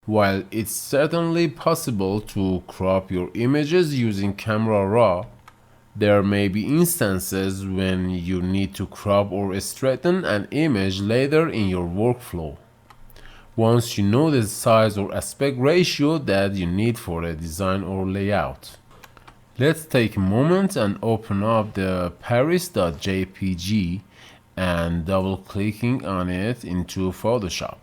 While it's certainly possible to crop your images using Camera Raw, there may be instances when you need to crop or straighten an image later in your workflow. Once you know the size or aspect ratio that you need for a design or layout. Let's take a moment and open up the paris.jpg and double clicking on it into Photoshop.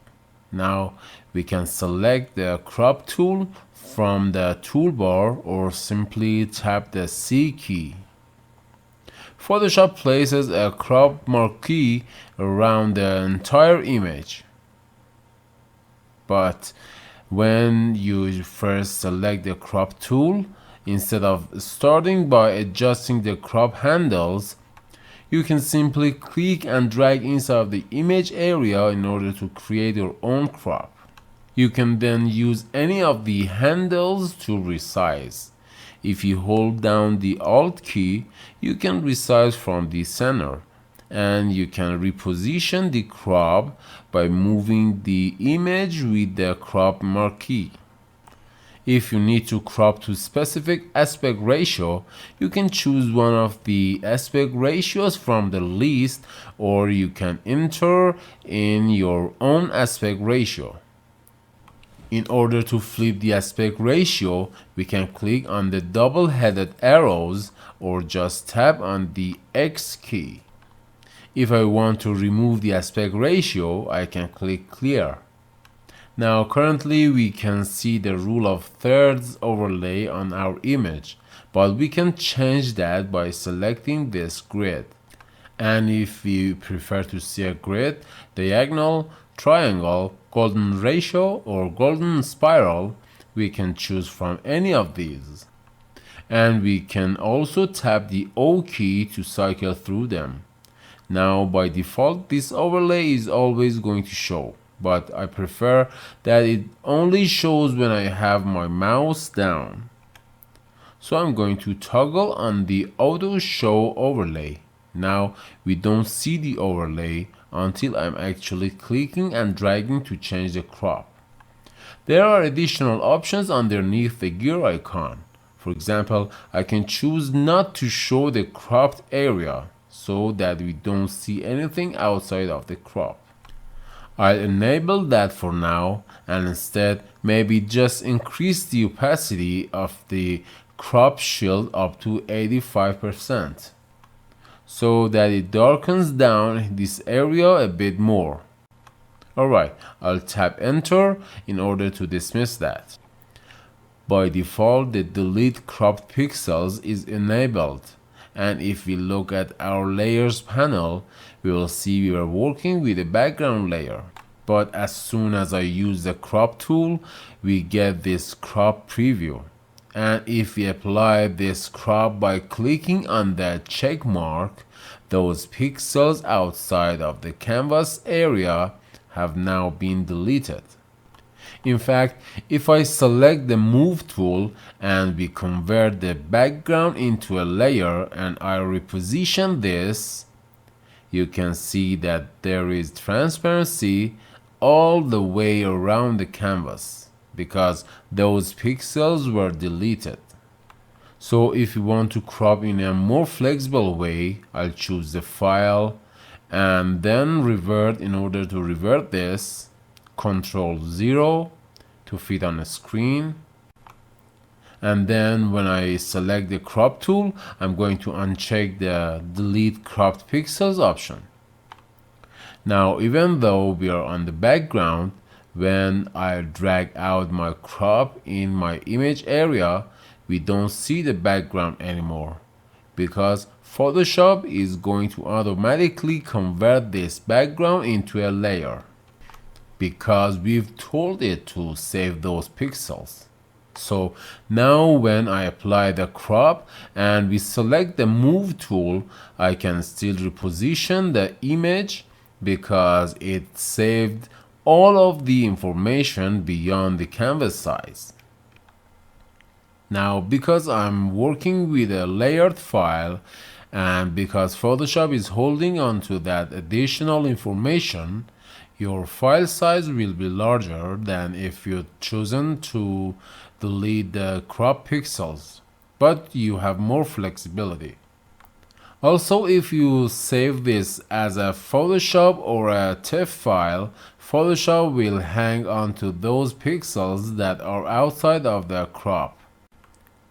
Now we can select the crop tool from the toolbar or simply tap the C key. Photoshop places a crop marquee around the entire image. But when you first select the crop tool, instead of starting by adjusting the crop handles, you can simply click and drag inside of the image area in order to create your own crop. You can then use any of the handles to resize. If you hold down the Alt key, you can resize from the center, and you can reposition the crop by moving the image with the crop marquee. If you need to crop to specific aspect ratio, you can choose one of the aspect ratios from the list, or you can enter in your own aspect ratio. In order to flip the aspect ratio, we can click on the double-headed arrows or just tap on the X key. If I want to remove the aspect ratio, I can click clear. Now currently we can see the rule of thirds overlay on our image, but we can change that by selecting this grid. And if we prefer to see a grid, diagonal, triangle, golden ratio, or golden spiral, we can choose from any of these. And we can also tap the O key to cycle through them. Now by default this overlay is always going to show, but I prefer that it only shows when I have my mouse down. So I'm going to toggle on the auto show overlay. Now we don't see the overlay until I'm actually clicking and dragging to change the crop. There are additional options underneath the gear icon. For example, I can choose not to show the cropped area so that we don't see anything outside of the crop. I'll enable that for now, and instead maybe just increase the opacity of the crop shield up to 85% so that it darkens down this area a bit more. Alright, I'll tap enter in order to dismiss that. By default, the delete cropped pixels is enabled, and if we look at our layers panel, we will see we are working with a background layer. But as soon as I use the crop tool, we get this crop preview. And if we apply this crop by clicking on that check mark, those pixels outside of the canvas area have now been deleted. In fact, if I select the move tool and we convert the background into a layer and I reposition this, you can see that there is transparency all the way around the canvas because those pixels were deleted. So if you want to crop in a more flexible way, I'll choose the file and then revert. In order to revert this, Ctrl 0 to fit on the screen. And then when I select the crop tool, I'm going to uncheck the delete cropped pixels option. Now even though we are on the background, when I drag out my crop in my image area, we don't see the background anymore because Photoshop is going to automatically convert this background into a layer because we've told it to save those pixels. So now when I apply the crop and we select the move tool, I can still reposition the image because it saved all of the information beyond the canvas size. Now because I'm working with a layered file and because Photoshop is holding on to that additional information, Your file size will be larger than if you'd chosen to delete the crop pixels, but you have more flexibility. Also, if you save this as a Photoshop or a TIFF file, Photoshop will hang on to those pixels that are outside of the crop.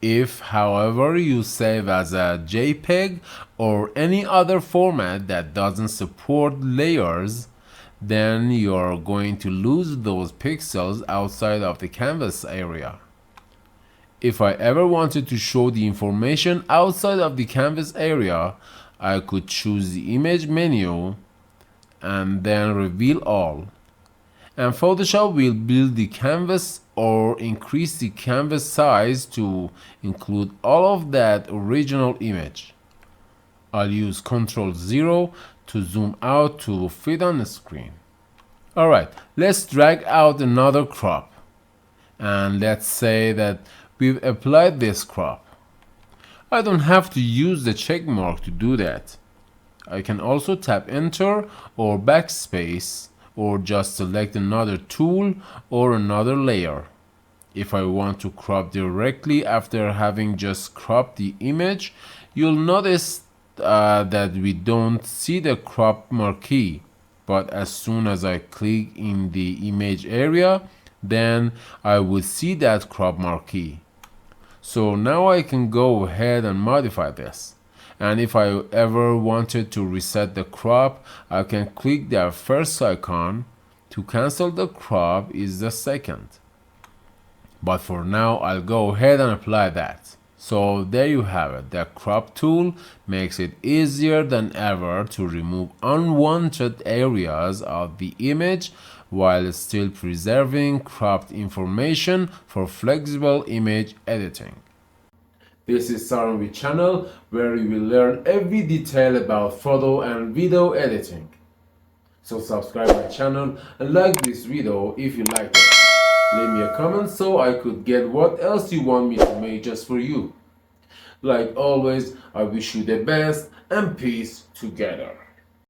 If, however, you save as a JPEG or any other format that doesn't support layers, then you're going to lose those pixels outside of the canvas area. If I ever wanted to show the information outside of the canvas area, I could choose the image menu and then reveal all. And Photoshop will build the canvas or increase the canvas size to include all of that original image. I'll use Ctrl 0 to zoom out to fit on the screen. Alright, let's drag out another crop. And let's say that we've applied this crop. I don't have to use the check mark to do that. I can also tap enter or backspace or just select another tool or another layer. If I want to crop directly after having just cropped the image, you'll notice that we don't see the crop marquee, but as soon as I click in the image area, then I will see that crop marquee. So now I can go ahead and modify this. And if I ever wanted to reset the crop, I can click the first icon. To cancel the crop is the second. But for now, I'll go ahead and apply that. So there you have it. The crop tool makes it easier than ever to remove unwanted areas of the image while still preserving cropped information for flexible image editing. This is Saranvi channel, where you will learn every detail about photo and video editing. So subscribe my channel and like this video if you like it. Leave me a comment so I could get what else you want me to make just for you. Like always, I wish you the best and peace together.